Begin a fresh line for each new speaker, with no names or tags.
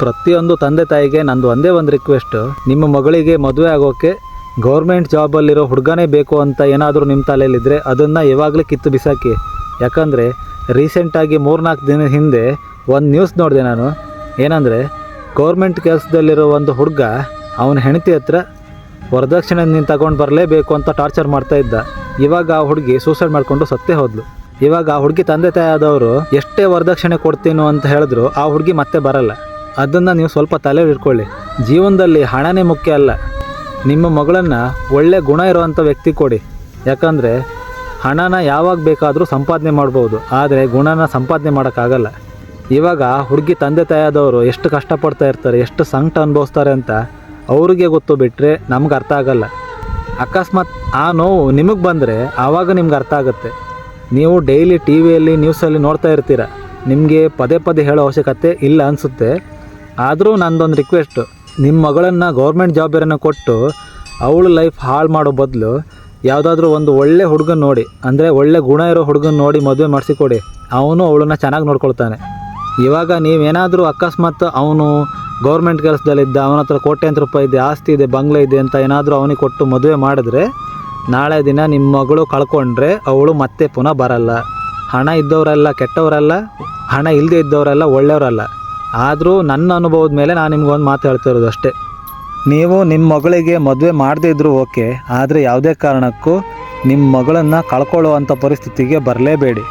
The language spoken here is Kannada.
ಪ್ರತಿಯೊಂದು ತಂದೆ ತಾಯಿಗೆ ನಂದು ಒಂದೇ ಒಂದು ರಿಕ್ವೆಸ್ಟು, ನಿಮ್ಮ ಮಗಳಿಗೆ ಮದುವೆ ಆಗೋಕ್ಕೆ ಗೌರ್ಮೆಂಟ್ ಜಾಬಲ್ಲಿರೋ ಹುಡುಗನೇ ಬೇಕು ಅಂತ ಏನಾದರೂ ನಿಮ್ಮ ತಲೆಯಲ್ಲಿದ್ದರೆ ಅದನ್ನು ಇವಾಗಲೇ ಕಿತ್ತು ಬಿಸಾಕಿ. ಯಾಕಂದರೆ ರೀಸೆಂಟಾಗಿ 3-4 ದಿನ ಹಿಂದೆ ಒಂದು ನ್ಯೂಸ್ ನೋಡಿದೆ ನಾನು. ಏನಂದರೆ ಗೌರ್ಮೆಂಟ್ ಕೆಲಸದಲ್ಲಿರೋ ಒಂದು ಹುಡುಗ ಅವನ ಹೆಂಡತಿ ಹತ್ರ ವರದಕ್ಷಿಣೆ ನೀನು ತಗೊಂಡು ಬರಲೇಬೇಕು ಅಂತ ಟಾರ್ಚರ್ ಮಾಡ್ತಾಯಿದ್ದ. ಇವಾಗ ಆ ಹುಡುಗಿ ಸೂಸೈಡ್ ಮಾಡಿಕೊಂಡು ಸತ್ತೇ ಹೋದ್ಲು. ಇವಾಗ ಆ ಹುಡುಗಿ ತಂದೆ ತಾಯಿ ಆದವರು ಎಷ್ಟೇ ವರದಕ್ಷಿಣೆ ಕೊಡ್ತೀನೋ ಅಂತ ಹೇಳಿದ್ರು ಆ ಹುಡುಗಿ ಮತ್ತೆ ಬರಲ್ಲ. ಅದನ್ನು ನೀವು ಸ್ವಲ್ಪ ತಲೆಯಲ್ಲಿ ಇಟ್ಕೊಳ್ಳಿ. ಜೀವನದಲ್ಲಿ ಹಣನೇ ಮುಖ್ಯ ಅಲ್ಲ. ನಿಮ್ಮ ಮಗಳನ್ನು ಒಳ್ಳೆ ಗುಣ ಇರೋವಂಥ ವ್ಯಕ್ತಿ ಕೊಡಿ. ಯಾಕಂದರೆ ಹಣನ ಯಾವಾಗ ಬೇಕಾದರೂ ಸಂಪಾದನೆ ಮಾಡ್ಬೋದು, ಆದರೆ ಗುಣನ ಸಂಪಾದನೆ ಮಾಡೋಕ್ಕಾಗಲ್ಲ. ಇವಾಗ ಹುಡುಗಿ ತಂದೆ ತಾಯಿಯಾದವರು ಎಷ್ಟು ಕಷ್ಟಪಡ್ತಾ ಇರ್ತಾರೆ, ಎಷ್ಟು ಸಂಕಟ ಅನುಭವಿಸ್ತಾರೆ ಅಂತ ಅವ್ರಿಗೆ ಗೊತ್ತು, ಬಿಟ್ಟರೆ ನಮ್ಗೆ ಅರ್ಥ ಆಗಲ್ಲ. ಅಕಸ್ಮಾತ್ ಆ ನೋವು ನಿಮಗೆ ಬಂದರೆ ಆವಾಗ ನಿಮ್ಗೆ ಅರ್ಥ ಆಗುತ್ತೆ. ನೀವು ಡೈಲಿ ಟಿ ವಿಯಲ್ಲಿ ನ್ಯೂಸಲ್ಲಿ ನೋಡ್ತಾ ಇರ್ತೀರ, ನಿಮಗೆ ಪದೇ ಪದೇ ಹೇಳೋ ಅವಶ್ಯಕತೆ ಇಲ್ಲ ಅನಿಸುತ್ತೆ. ಆದರೂ ನಂದೊಂದು ರಿಕ್ವೆಸ್ಟು, ನಿಮ್ಮ ಮಗಳನ್ನು ಗೌರ್ಮೆಂಟ್ ಜಾಬ್ ಏರನ್ನು ಕೊಟ್ಟು ಅವಳು ಲೈಫ್ ಹಾಳು ಮಾಡೋ ಬದಲು ಯಾವುದಾದ್ರೂ ಒಂದು ಒಳ್ಳೆ ಹುಡುಗನ ನೋಡಿ, ಅಂದರೆ ಒಳ್ಳೆ ಗುಣ ಇರೋ ಹುಡುಗನ ನೋಡಿ ಮದುವೆ ಮಾಡಿಸಿಕೊಡಿ. ಅವನು ಅವಳನ್ನು ಚೆನ್ನಾಗಿ ನೋಡ್ಕೊಳ್ತಾನೆ. ಇವಾಗ ನೀವೇನಾದರೂ ಅಕಸ್ಮಾತ್ ಅವನು ಗೌರ್ಮೆಂಟ್ ಕೆಲಸದಲ್ಲಿದ್ದ, ಅವನ ಹತ್ರ ಕೋಟ್ಯಾಂತರ ರೂಪಾಯಿ ಇದೆ, ಆಸ್ತಿ ಇದೆ, ಬಂಗ್ಲೆ ಇದೆ ಅಂತ ಏನಾದರೂ ಅವನಿಗೆ ಕೊಟ್ಟು ಮದುವೆ ಮಾಡಿದ್ರೆ ನಾಳೆ ದಿನ ನಿಮ್ಮ ಮಗಳು ಕಳ್ಕೊಂಡ್ರೆ ಅವಳು ಮತ್ತೆ ಪುನಃ ಬರಲ್ಲ. ಹಣ ಇದ್ದವರೆಲ್ಲ ಕೆಟ್ಟವರಲ್ಲ, ಹಣ ಇಲ್ಲದೆ ಇದ್ದವರೆಲ್ಲ ಒಳ್ಳೆಯವರಲ್ಲ. ಆದರೂ ನನ್ನ ಅನುಭವದ ಮೇಲೆ ನಾನು ನಿಮ್ಗೊಂದು ಮಾತು ಹೇಳ್ತಿರೋದು ಅಷ್ಟೇ. ನೀವು ನಿಮ್ಮ ಮಗಳಿಗೆ ಮದುವೆ ಮಾಡದೇ ಇದ್ದರೂ ಓಕೆ, ಆದರೆ ಯಾವುದೇ ಕಾರಣಕ್ಕೂ ನಿಮ್ಮ ಮಗಳನ್ನು ಕಳ್ಕೊಳ್ಳುವಂಥ ಪರಿಸ್ಥಿತಿಗೆ ಬರಲೇಬೇಡಿ.